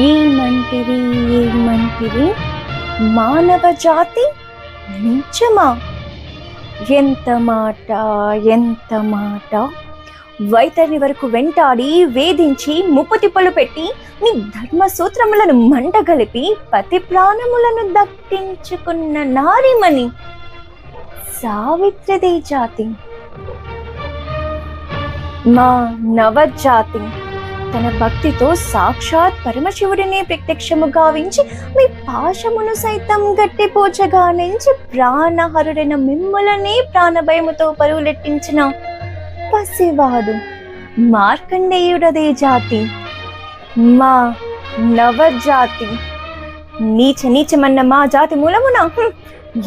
ఏమంటివి ఏమంటివి మానవ జాతి నిజమా? ఎంత మాట ఎంత మాట! వైతరిని వరకు వెంటాడి వేధించి ముప్పుతిప్పలు పెట్టి నీ ధర్మ సూత్రములను మంటగలిపి పతి ప్రాణములను దక్కించుకున్న నారిమణి సావిత్రిది జాతి. మా నవజాతి తన భక్తితో సాక్షాత్ పరమశివుడిని ప్రత్యక్షము గావించి మీ పాశమును సైతం గట్టిపోచగా నుంచి ప్రాణహరుడైన మిమ్ములనే ప్రాణభయముతో పరుగులెట్టించిన పసివాడు మార్కండేయుడదే జాతి. మా నవజాతి నీచమన్న మా జాతి మూలమున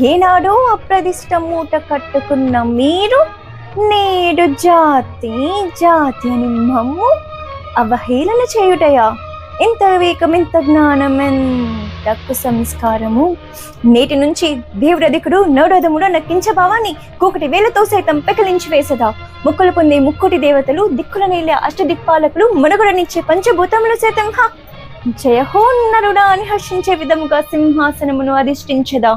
ఏనాడో అప్రదిష్ట మూట కట్టుకున్న మీరు నేడు జాతి జాతి అని మమ్ము అవహేళన చేయుటయా? ఎంత వివేకం, ఎంత జ్ఞానం, ఎంత సంస్కారము! నేటి నుంచి దేవుడధికుడు నౌడదముడు నక్కించ భావాన్ని కూకటి వేలతో సైతం పెకలించి వేసదా. ముక్కులు పొందే ముక్కుటి దేవతలు, దిక్కుల నేలే అష్టదిక్పాలకులు, మనుగడనిచ్చే పంచభూతములు సైతం జయహో నరుడా అని హర్షించే విధముగా సింహాసనమును అధిష్ఠించదా.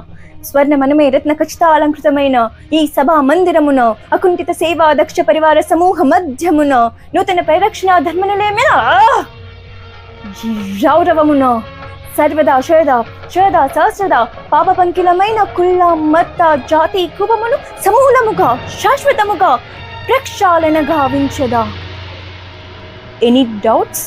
స్వర్ణమనమే రత్న ఖచ్చిత అలంకృతమైన ఈ సభా మందిరమున అకుంఠిత సేవా దక్ష పరివార సమూహ మధ్యమున నూతన పరిరక్షణ ధర్మనులేమిన రౌరవమున సర్వదా శరదా సహస్రదా పాప పంకిలమైన కుల్ల మత్త జాతి కుపమును సమూలముగా శాశ్వతముగా ప్రక్షాళన గావించదా. Any doubts?